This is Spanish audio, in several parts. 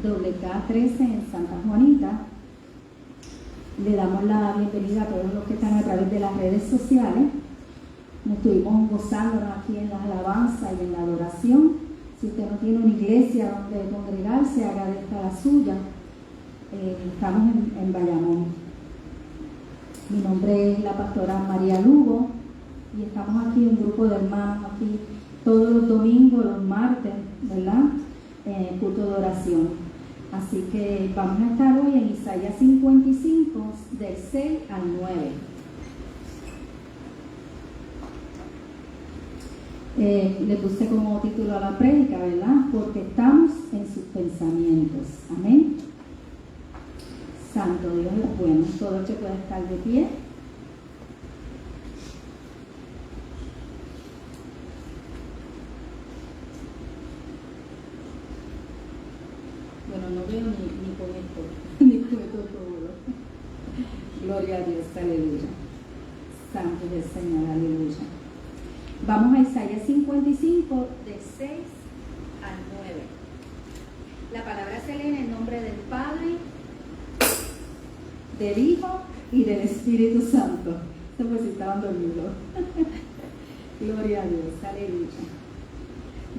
WK13 en Santa Juanita. Le damos la bienvenida a todos los que están a través de las redes sociales. Nos estuvimos gozándonos aquí en la alabanza y en la adoración. Si usted no tiene una iglesia donde congregarse, haga de esta la suya. Estamos en Bayamón. Mi nombre es la pastora María Lugo y estamos aquí un grupo de hermanos aquí todos los domingos, los martes, ¿verdad? Culto de oración. Así que vamos a estar hoy en Isaías 55, del 6 al 9. Le puse como título a la prédica, ¿verdad? Porque estamos en sus pensamientos. Amén. Santo Dios es bueno. Todo el que pueda estar de pie. Bueno, no veo ni con esto, ni con esto todo. Gloria a Dios, aleluya. Santo es el Señor, aleluya. Vamos a Isaías 55, del 6 al 9. La palabra se lee en el nombre del Padre, del Hijo y del Espíritu Santo. Esto pues estaban dormidos. Gloria a Dios, aleluya.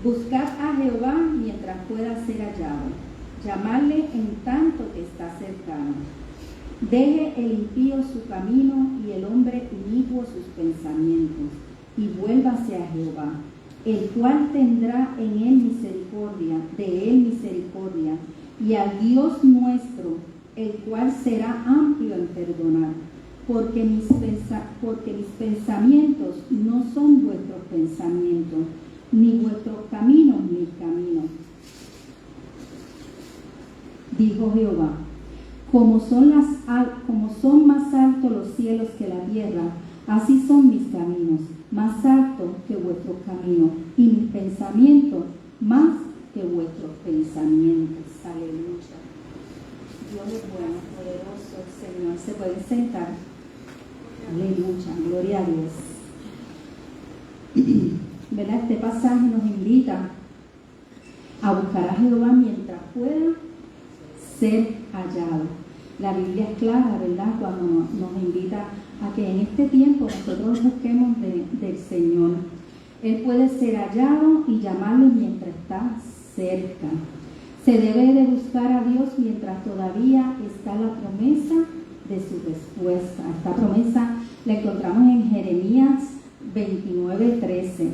Buscad a Jehová mientras pueda ser hallado. Llamarle en tanto que está cercano. Deje el impío su camino y el hombre inicuo sus pensamientos, y vuélvase a Jehová, el cual tendrá en él misericordia, de él misericordia, y al Dios nuestro, el cual será amplio en perdonar, porque mis pensamientos no son vuestros pensamientos, ni vuestros caminos mis caminos. Dijo Jehová, como son más altos los cielos que la tierra, así son mis caminos, más altos que vuestros caminos, y mis pensamientos más que vuestros pensamientos. Aleluya. Dios es bueno, poderoso, Señor. ¿Se pueden sentar? Aleluya, gloria a Dios. ¿Verdad? Este pasaje nos invita a buscar a Jehová mientras pueda ser hallado. La Biblia es clara, ¿verdad? Cuando nos invita a que en este tiempo nosotros busquemos del Señor. Él puede ser hallado y llamarle mientras está cerca. Se debe de buscar a Dios mientras todavía está la promesa de su respuesta. Esta promesa la encontramos en Jeremías 29:13.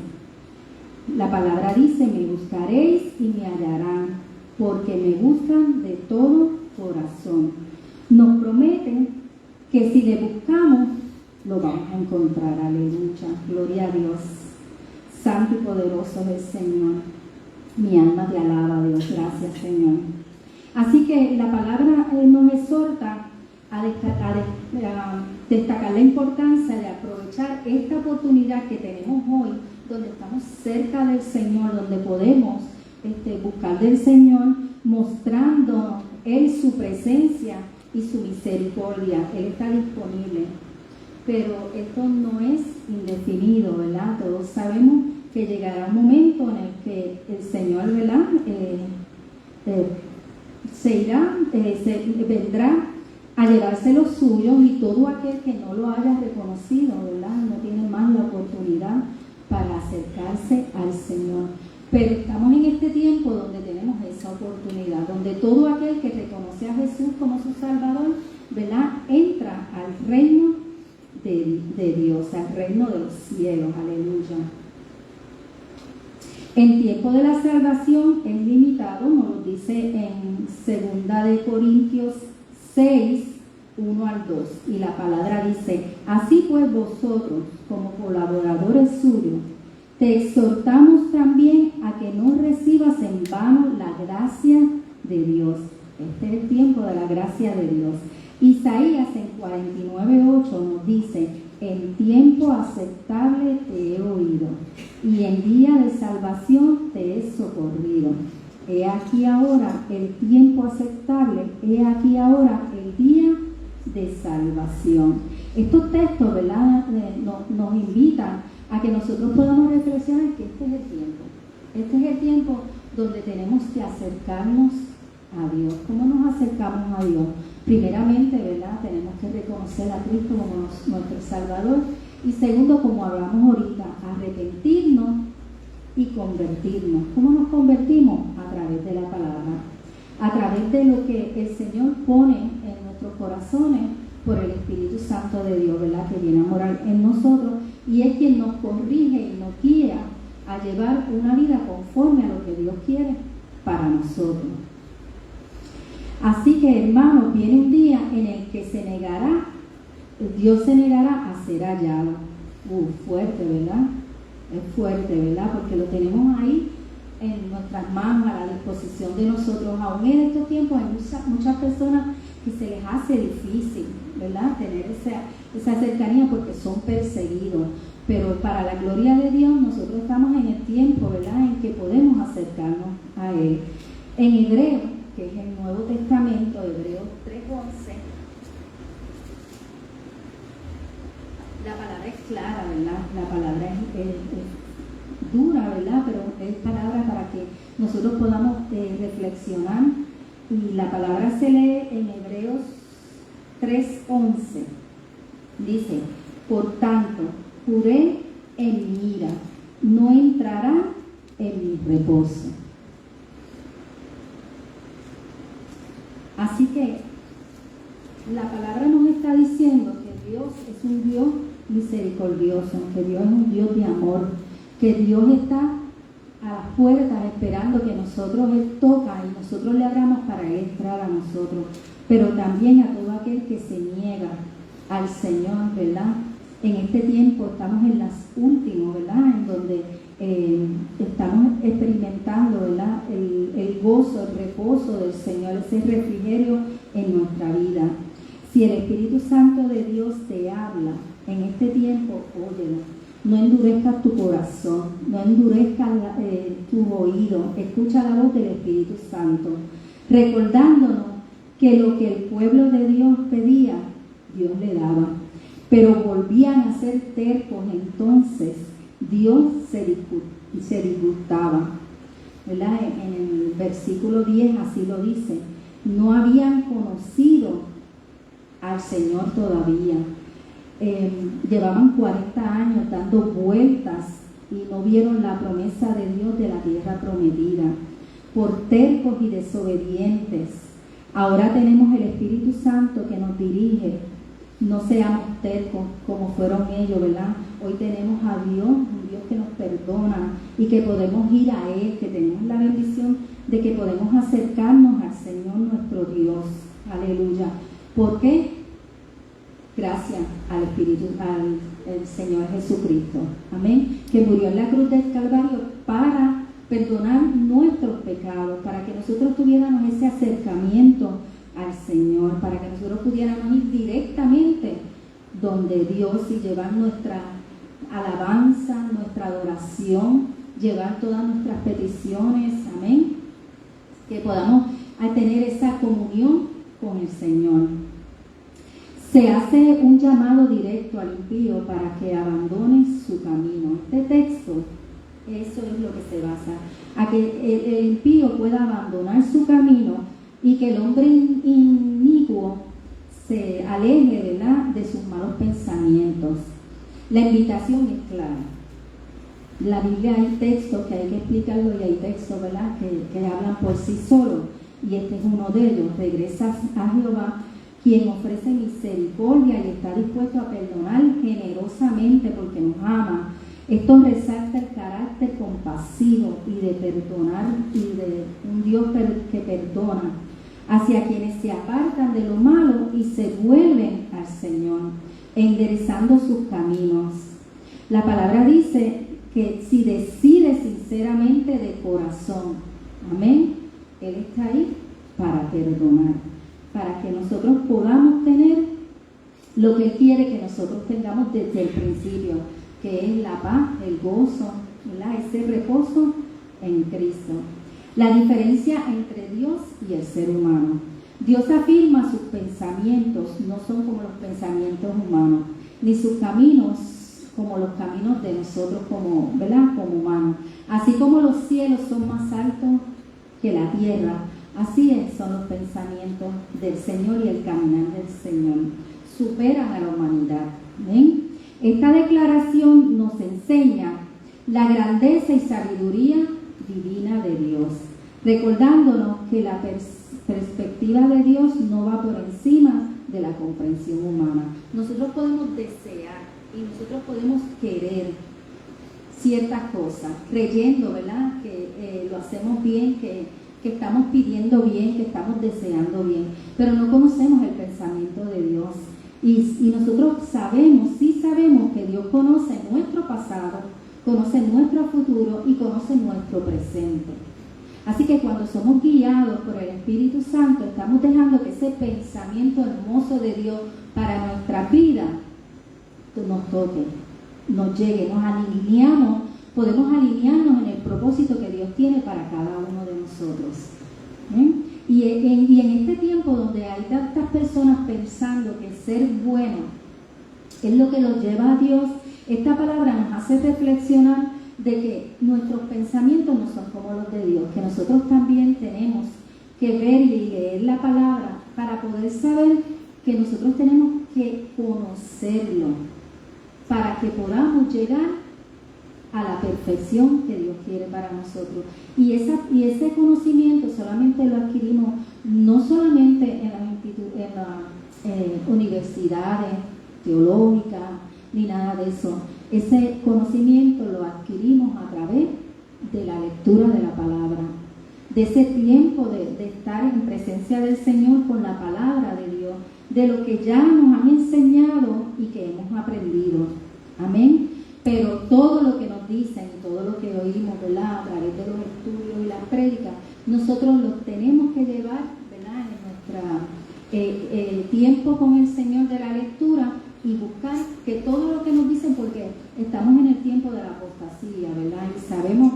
La palabra dice, me buscaréis y me hallarán, porque me buscan de todo corazón. Nos prometen que si le buscamos, lo vamos a encontrar. Aleluya, gloria a Dios. Santo y poderoso es el Señor. Mi alma te alaba, Dios. Gracias, Señor. Así que la palabra nos exhorta a destacar la importancia de aprovechar esta oportunidad que tenemos hoy, donde estamos cerca del Señor, donde podemos buscar del Señor, mostrando Él su presencia y su misericordia. Él está disponible. Pero esto no es indefinido, ¿verdad? Todos sabemos que llegará un momento en el que el Señor, ¿verdad? Vendrá a llevarse los suyos, y todo aquel que no lo haya reconocido, ¿verdad? No tiene más la oportunidad para acercarse al Señor. Pero estamos en este tiempo donde tenemos esa oportunidad, donde todo aquel que reconoce a Jesús como su Salvador, ¿verdad? Entra al reino de Dios, al reino de los cielos. Aleluya. El tiempo de la salvación es limitado, nos lo dice en 2 Corintios 6, 1 al 2. Y la palabra dice, así pues vosotros, como colaboradores suyos, te exhortamos también a que no recibas en vano la gracia de Dios. Este es el tiempo de la gracia de Dios. Isaías en 49:8 nos dice, en tiempo aceptable te he oído, y en día de salvación te he socorrido. He aquí ahora el tiempo aceptable, he aquí ahora el día de salvación. Estos textos, ¿verdad?, nos invitan a que nosotros podamos reflexionar que este es el tiempo. Este es el tiempo donde tenemos que acercarnos a Dios. ¿Cómo nos acercamos a Dios? Primeramente, ¿verdad? Tenemos que reconocer a Cristo como nuestro Salvador. Y segundo, como hablamos ahorita, arrepentirnos y convertirnos. ¿Cómo nos convertimos? A través de la palabra, a través de lo que el Señor pone en nuestros corazones por el Espíritu Santo de Dios, ¿verdad? Que viene a morar en nosotros y es quien nos corrige y nos guía a llevar una vida conforme a lo que Dios quiere para nosotros. Así que, hermanos, viene un día en el que Dios se negará a ser hallado. Fuerte, ¿verdad? Es fuerte, ¿verdad? Porque lo tenemos ahí en nuestras manos, a la disposición de nosotros. Aún en estos tiempos hay muchas personas que se les hace difícil, ¿verdad? Tener esa cercanía porque son perseguidos. Pero para la gloria de Dios, nosotros estamos en el tiempo, ¿verdad?, en que podemos acercarnos a Él. En Hebreo, que es el Nuevo Testamento, Hebreos 3:11, la palabra es clara, ¿verdad? La palabra es dura, ¿verdad? Pero es palabra para que nosotros podamos reflexionar. Y la palabra se lee en Hebreos 3:11. Dice: por tanto, juré en mi ira, no entrará en mi reposo. Así que la palabra nos está diciendo que Dios es un Dios misericordioso, que Dios es un Dios de amor, que Dios está a las puertas esperando que nosotros Él toca y nosotros le abramos para Él entrar a nosotros, pero también a todo aquel que se niega al Señor, ¿verdad? En este tiempo estamos en las últimas, ¿verdad?, en donde estamos experimentando, ¿verdad?, el gozo, el reposo del Señor, ese refrigerio en nuestra vida. Si el Espíritu Santo de Dios te habla en este tiempo, óyelo. No endurezcas tu corazón, no endurezcas tu oído. Escucha la voz del Espíritu Santo, recordándonos que lo que el pueblo de Dios pedía, Dios le daba. Pero volvían a ser tercos, entonces Dios se disgustaba. ¿Verdad? En el versículo 10 así lo dice: no habían conocido al Señor todavía. Llevaban 40 años dando vueltas y no vieron la promesa de Dios de la tierra prometida. Por tercos y desobedientes. Ahora tenemos el Espíritu Santo que nos dirige. No seamos tercos como fueron ellos, ¿verdad? Hoy tenemos a Dios, un Dios que nos perdona y que podemos ir a Él, que tenemos la bendición de que podemos acercarnos al Señor nuestro Dios. Aleluya. ¿Por qué? Gracias al Espíritu, al Señor Jesucristo. Amén. Que murió en la cruz del Calvario para perdonar nuestros pecados, para que nosotros tuviéramos ese acercamiento al Señor, para que nosotros pudiéramos ir directamente donde Dios y llevar nuestra alabanza, nuestra adoración, llevar todas nuestras peticiones, amén, que podamos tener esa comunión con el Señor. Se hace un llamado directo al impío para que abandone su camino. Este texto, eso es lo que se basa, a que el impío pueda abandonar su camino y que el hombre inicuo se aleje, ¿verdad?, de sus malos pensamientos. La invitación es clara. La Biblia hay textos que hay que explicarlo y hay textos, ¿verdad?, que hablan por sí solos. Y este es uno de ellos. Regresa a Jehová, quien ofrece misericordia y está dispuesto a perdonar generosamente porque nos ama. Esto resalta el carácter compasivo y de perdonar y de un Dios que perdona hacia quienes se apartan de lo malo y se vuelven al Señor, enderezando sus caminos. La palabra dice que si decide sinceramente de corazón, amén, Él está ahí para perdonar, para que nosotros podamos tener lo que Él quiere que nosotros tengamos desde el principio, que es la paz, el gozo, ¿verdad?, ese reposo en Cristo. La diferencia entre Dios y el ser humano. Dios afirma sus pensamientos no son como los pensamientos humanos, ni sus caminos como los caminos de nosotros como, ¿verdad?, como humanos. Así como los cielos son más altos que la tierra, Así son los pensamientos del Señor y el caminar del Señor. Superan a la humanidad. ¿Ven? Esta declaración nos enseña la grandeza y sabiduría divina de Dios, recordándonos que la perspectiva de Dios no va por encima de la comprensión humana. Nosotros podemos desear y nosotros podemos querer ciertas cosas, creyendo, ¿verdad?, que lo hacemos bien, que estamos pidiendo bien, que estamos deseando bien, pero no conocemos el pensamiento de Dios. Y nosotros sí sabemos que Dios conoce nuestro pasado, conoce nuestro futuro y conoce nuestro presente. Así que cuando somos guiados por el Espíritu Santo, estamos dejando que ese pensamiento hermoso de Dios para nuestra vida nos toque, nos llegue, nos alineamos, podemos alinearnos en el propósito que Dios tiene para cada uno de nosotros. Y en este tiempo donde hay tantas personas pensando que ser bueno es lo que los lleva a Dios, esta palabra nos hace reflexionar de que nuestros pensamientos no son como los de Dios, que nosotros también tenemos que ver y leer la palabra para poder saber que nosotros tenemos que conocerlo para que podamos llegar a la perfección que Dios quiere para nosotros. Y ese conocimiento solamente lo adquirimos no solamente en las universidades teológicas ni nada de eso. Ese conocimiento lo adquirimos a través de la lectura de la palabra, de ese tiempo de estar en presencia del Señor con la palabra de Dios, de lo que ya nos han enseñado y que hemos aprendido. Amén. Pero todo lo que nos dicen, todo lo que oímos, ¿verdad?, a través de los estudios y las prédicas, nosotros los tenemos que llevar, ¿verdad?, en nuestro tiempo con el Señor de la lectura y buscar que todo lo que nos dicen, porque estamos en el tiempo de la apostasía, ¿verdad?, y sabemos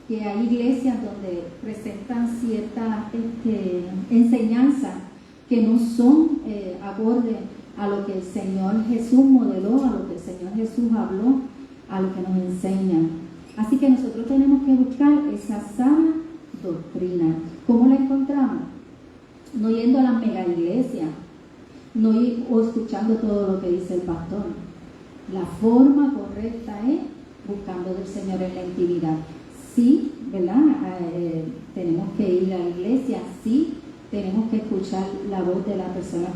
que hay iglesias donde presentan ciertas enseñanzas que no son acorde a lo que el Señor Jesús modeló, a lo que el Señor Jesús habló, a lo que nos enseñan. Así que nosotros tenemos que buscar esa sana doctrina. ¿Cómo la encontramos? No yendo a las mega iglesias, o escuchando todo lo que dice el pastor. La forma correcta es buscando del Señor en la intimidad. Sí, ¿verdad? Tenemos que ir a la iglesia, sí, tenemos que escuchar la voz de la persona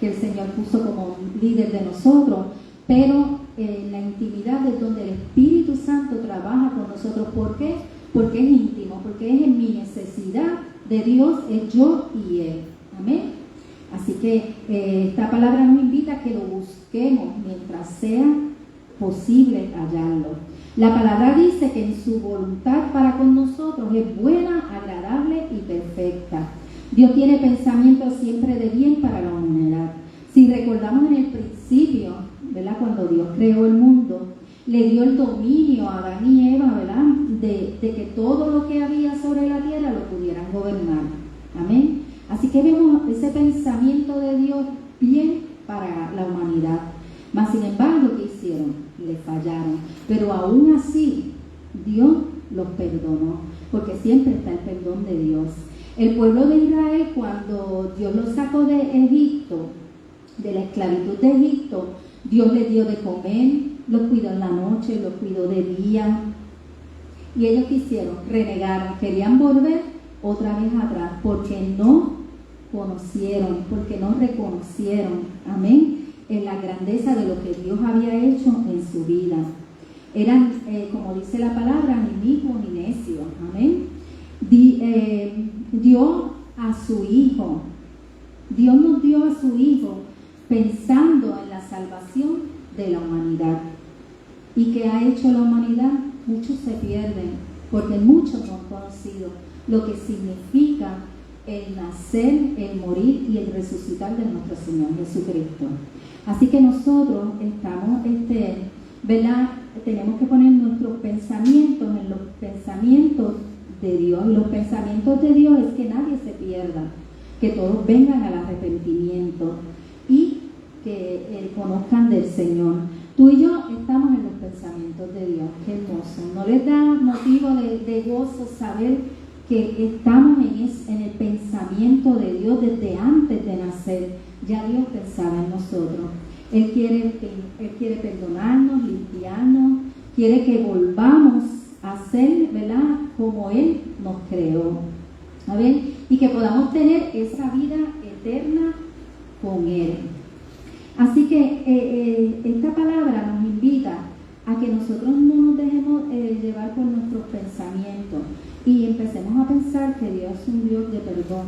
que el Señor puso como líder de nosotros, pero la intimidad es donde el Espíritu Santo trabaja con nosotros. ¿Por qué? Porque es íntimo, porque es en mi necesidad de Dios, es yo y Él. Amén. Así que esta palabra nos invita a que lo busquemos mientras sea posible hallarlo. La palabra dice que en su voluntad para con nosotros es buena, agradable y perfecta. Dios tiene pensamientos siempre de bien para la humanidad. Si recordamos en el principio, ¿verdad?, cuando Dios creó el mundo, le dio el dominio a Adán y Eva, ¿verdad?, de que todo lo que había sobre la tierra lo pudieran gobernar. Amén. Así que vemos ese pensamiento de Dios bien para la humanidad. Mas sin embargo, ¿qué hicieron? Le fallaron. Pero aún así, Dios los perdonó, porque siempre está el perdón de Dios. El pueblo de Israel, cuando Dios los sacó de Egipto, de la esclavitud de Egipto, Dios les dio de comer, los cuidó en la noche, los cuidó de día. Y ellos ¿qué hicieron? Renegaron, querían volver otra vez atrás, porque no conocieron, porque no reconocieron, amén, en la grandeza de lo que Dios había hecho en su vida. Eran, como dice la palabra, ni mismos ni necios, amén. Dio a su Hijo, Dios nos dio a su Hijo pensando en la salvación de la humanidad. ¿Y qué ha hecho la humanidad? Muchos se pierden, porque muchos no han conocido lo que significa el nacer, el morir y el resucitar de nuestro Señor Jesucristo. Así que nosotros estamos, ¿verdad?, tenemos que poner nuestros pensamientos en los pensamientos de Dios. Y los pensamientos de Dios es que nadie se pierda, que todos vengan al arrepentimiento y que conozcan del Señor. Tú y yo estamos en los pensamientos de Dios. Qué hermoso. ¿No les da motivo de gozo saber que estamos en el pensamiento de Dios desde antes de nacer. Ya Dios pensaba en nosotros. Él quiere perdonarnos, limpiarnos, quiere que volvamos a ser, ¿verdad?, como Él nos creó. A ver, y que podamos tener esa vida eterna con Él. Así que esta palabra nos invita a que nosotros no nos dejemos llevar por nuestros pensamientos y empecemos a pensar que Dios es un Dios de perdón,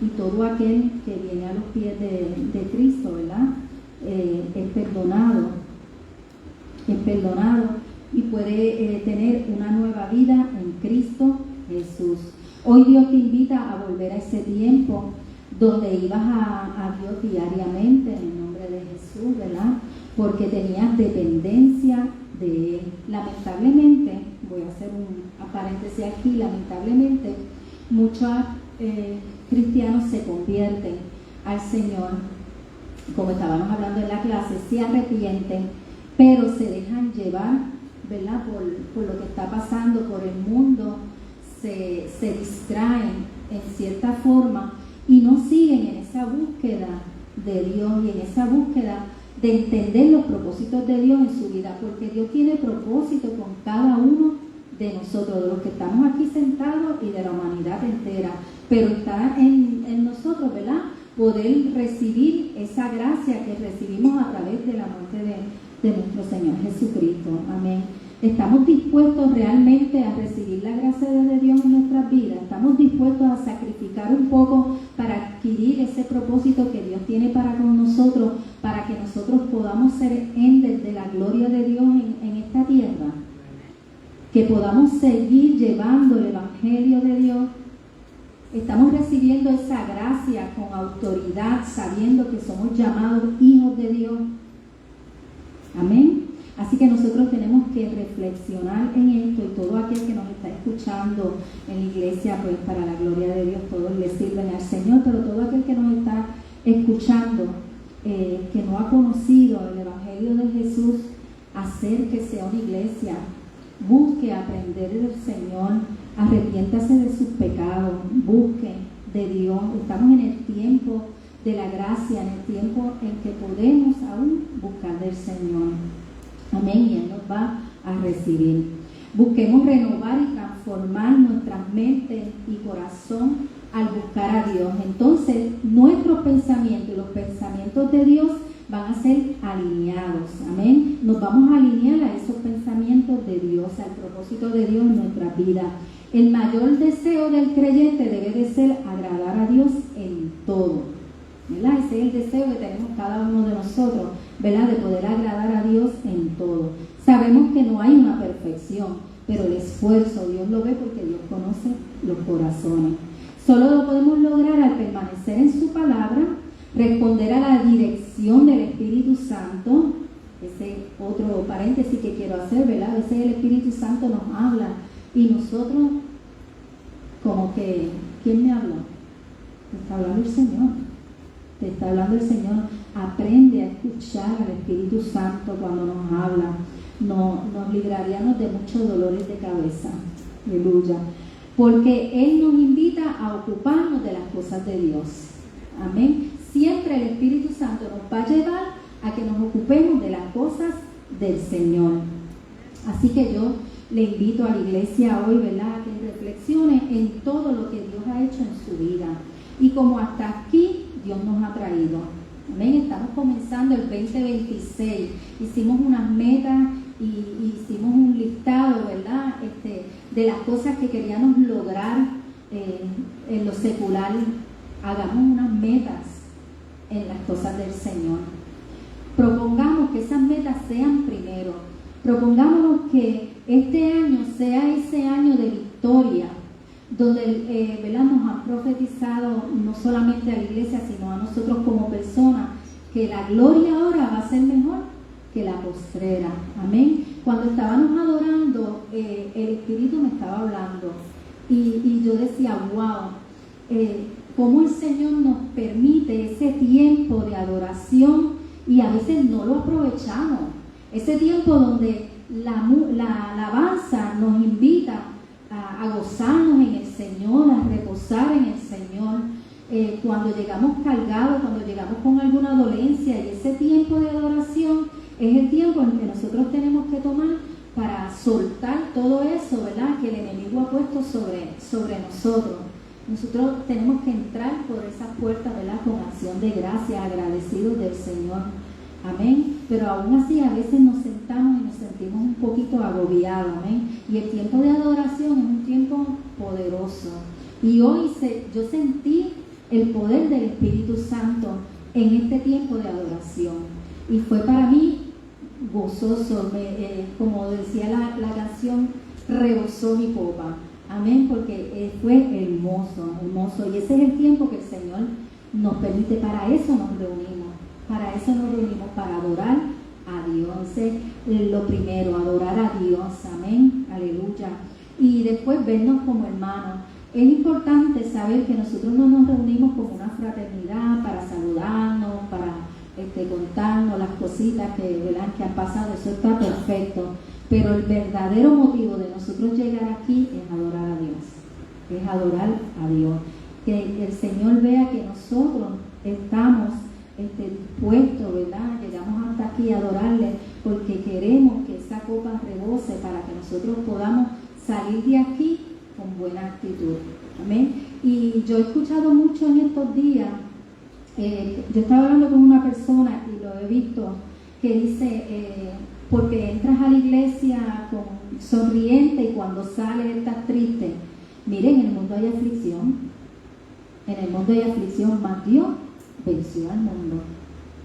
y todo aquel que viene a los pies de Cristo, ¿verdad?, es perdonado y puede tener una nueva vida en Cristo Jesús. Hoy Dios te invita a volver a ese tiempo donde ibas a Dios diariamente en el nombre de Jesús, ¿verdad?, porque tenías dependencia de Él. Lamentablemente, voy a hacer un paréntesis aquí, lamentablemente muchos cristianos se convierten al Señor, como estábamos hablando en la clase, se arrepienten, pero se dejan llevar, ¿verdad?, por lo que está pasando, por el mundo, se distraen en cierta forma y no siguen en esa búsqueda de Dios y en esa búsqueda de entender los propósitos de Dios en su vida, porque Dios tiene propósito con cada uno de nosotros, de los que estamos aquí sentados y de la humanidad entera, pero está en nosotros, ¿verdad?, poder recibir esa gracia que recibimos a través de la muerte de nuestro Señor Jesucristo. Amén. ¿Estamos dispuestos realmente a recibir la gracia de Dios en nuestras vidas? ¿Estamos dispuestos a sacrificar un poco para adquirir ese propósito que Dios tiene para con nosotros, para que nosotros podamos ser entes de la gloria de Dios en esta tierra? Que podamos seguir llevando el Evangelio de Dios. Estamos recibiendo esa gracia con autoridad, sabiendo que somos llamados hijos de Dios. Amén. Así que nosotros tenemos que reflexionar en esto, y todo aquel que nos está escuchando en la iglesia, pues para la gloria de Dios todos le sirven al Señor, pero todo aquel que nos está escuchando, que no ha conocido el Evangelio de Jesús, acérquese a una iglesia, busque aprender del Señor, arrepiéntase de sus pecados, busque de Dios. Estamos en el tiempo de la gracia, en el tiempo en que podemos aún buscar del Señor. Amén, y Él nos va a recibir. Busquemos renovar y transformar nuestras mentes y corazón al buscar a Dios. Entonces, nuestros pensamientos y los pensamientos de Dios van a ser alineados. Amén. Nos vamos a alinear a esos pensamientos de Dios, al propósito de Dios en nuestra vida. El mayor deseo del creyente debe de ser agradar a Dios en todo, ¿verdad? Ese es el deseo que tenemos cada uno de nosotros, ¿verdad?, de poder agradar a Dios en todo. Sabemos que no hay una perfección, pero el esfuerzo Dios lo ve, porque Dios conoce los corazones. Solo lo podemos lograr al permanecer en su palabra, responder a la dirección del Espíritu Santo. Ese otro paréntesis que quiero hacer, ¿verdad? A veces el Espíritu Santo nos habla y nosotros como que, ¿quién me habló? Me está hablando el Señor. Te está hablando el Señor. Aprende a escuchar al Espíritu Santo cuando nos habla. Nos libraríamos de muchos dolores de cabeza. Aleluya. Porque Él nos invita a ocuparnos de las cosas de Dios. Amén. Siempre el Espíritu Santo nos va a llevar a que nos ocupemos de las cosas del Señor. Así que yo le invito a la iglesia hoy, ¿verdad?, a que reflexione en todo lo que Dios ha hecho en su vida. Y como hasta aquí Dios nos ha traído. Amén. Estamos comenzando el 2026. Hicimos unas metas y hicimos un listado, ¿verdad?, de las cosas que queríamos lograr en lo secular. Hagamos unas metas en las cosas del Señor. Propongamos que esas metas sean primero. Propongámonos que este año sea ese año de victoria, donde ¿verdad?, nos han profetizado no solamente a la iglesia, sino a nosotros como personas, que la gloria ahora va a ser mejor que la postrera. Amén. Cuando estábamos adorando, el Espíritu me estaba hablando y yo decía, wow, cómo el Señor nos permite ese tiempo de adoración y a veces no lo aprovechamos. Ese tiempo donde la alabanza nos invita a gozarnos en el Señor, a reposar en el Señor. Cuando llegamos cargados, cuando llegamos con alguna dolencia, y ese tiempo de adoración es el tiempo en que nosotros tenemos que tomar para soltar todo eso, ¿verdad?, que el enemigo ha puesto sobre nosotros. Nosotros tenemos que entrar por esas puertas, ¿verdad?, con acción de gracias, agradecidos del Señor. Amén. Pero aún así a veces nos sentamos y nos sentimos un poquito agobiados. Amén. Y el tiempo de adoración es un tiempo poderoso. Y hoy yo sentí el poder del Espíritu Santo en este tiempo de adoración. Y fue para mí gozoso, como decía la canción, rebosó mi copa. Amén, porque fue hermoso, hermoso. Y ese es el tiempo que el Señor nos permite. Para eso nos reunimos, para adorar a Dios. Ese es lo primero, adorar a Dios. Amén, aleluya. Y después vernos como hermanos. Es importante saber que nosotros no nos reunimos como una fraternidad para saludarnos, para contarnos las cositas que han pasado. Eso está perfecto. Pero el verdadero motivo de nosotros llegar aquí es adorar a Dios. Es adorar a Dios. Que el Señor vea que nosotros estamos dispuestos, ¿verdad? Llegamos hasta aquí a adorarle porque queremos que esa copa rebose para que nosotros podamos salir de aquí con buena actitud. Amén. Y yo he escuchado mucho en estos días, yo estaba hablando con una persona y lo he visto, que dice, porque entras a la iglesia sonriente y cuando sales estás triste. Miren, en el mundo hay aflicción, más Dios venció al mundo.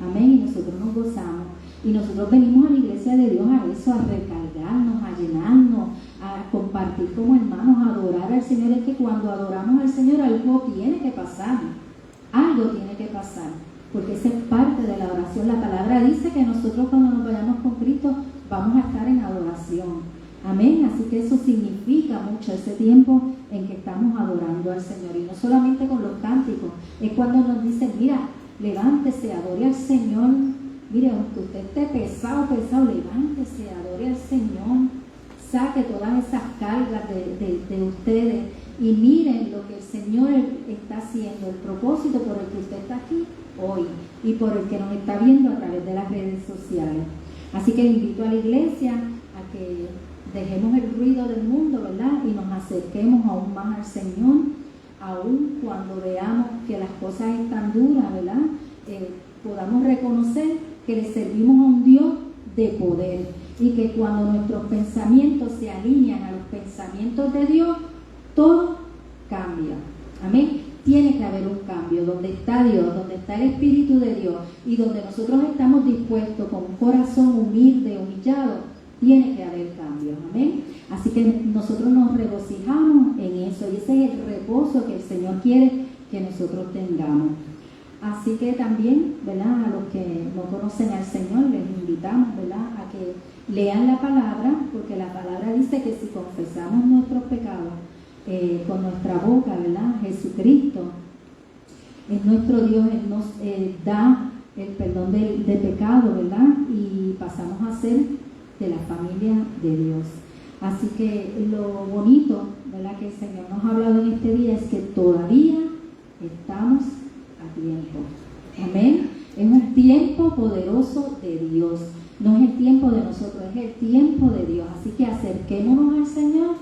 Amén. Y nosotros nos gozamos. Y nosotros venimos a la iglesia de Dios a eso, a recargarnos, a llenarnos, a compartir como hermanos, a adorar al Señor. Es que cuando adoramos al Señor algo tiene que pasar, porque esa es parte de la adoración. La palabra dice que nosotros cuando nos vayamos con Cristo vamos a estar en adoración. Amén. Así que eso significa mucho ese tiempo en que estamos adorando al Señor. Y no solamente con los cánticos, es cuando nos dicen, mira, levántese, adore al Señor. Mire, aunque usted esté pesado, levántese, adore al Señor, saque todas esas cargas de ustedes y miren lo que el Señor está haciendo, el propósito por el que usted está aquí hoy y por el que nos está viendo a través de las redes sociales. Así que invito a la iglesia a que dejemos el ruido del mundo, ¿verdad?, y nos acerquemos aún más al Señor, aún cuando veamos que las cosas están duras, ¿verdad?, podamos reconocer que le servimos a un Dios de poder y que cuando nuestros pensamientos se alinean a los pensamientos de Dios, todo cambia. Amén. Tiene que haber un cambio donde está Dios, donde está el Espíritu de Dios y donde nosotros estamos dispuestos con un corazón humilde, humillado, tiene que haber cambio. Amén. Así que nosotros nos regocijamos en eso y ese es el reposo que el Señor quiere que nosotros tengamos. Así que también, ¿verdad?, a los que no conocen al Señor les invitamos, ¿verdad?, a que lean la palabra, porque la palabra dice que si confesamos nuestros pecados con nuestra boca, ¿verdad?, Jesucristo es nuestro Dios, Él nos da el perdón de pecado, ¿verdad?, y pasamos a ser de la familia de Dios. Así que lo bonito, ¿verdad?, que el Señor nos ha hablado en este día es que todavía estamos a tiempo. Amén. Es un tiempo poderoso de Dios. No es el tiempo de nosotros, es el tiempo de Dios. Así que acerquémonos al Señor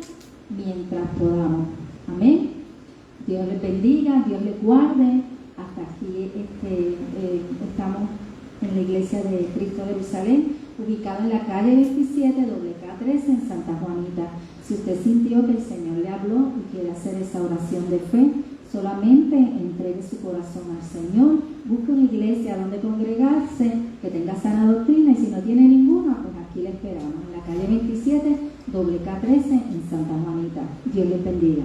mientras podamos. Amén. Dios les bendiga, Dios les guarde. Hasta aquí estamos en la iglesia de Cristo de Jerusalén, ubicada en la calle 27, WK13, en Santa Juanita. Si usted sintió que el Señor le habló y quiere hacer esa oración de fe, solamente entregue su corazón al Señor, busque una iglesia donde congregarse, que tenga sana doctrina, y si no tiene ninguna, pues aquí le esperamos, en la calle 27, WK13, en Santa Juanita. Dios les bendiga.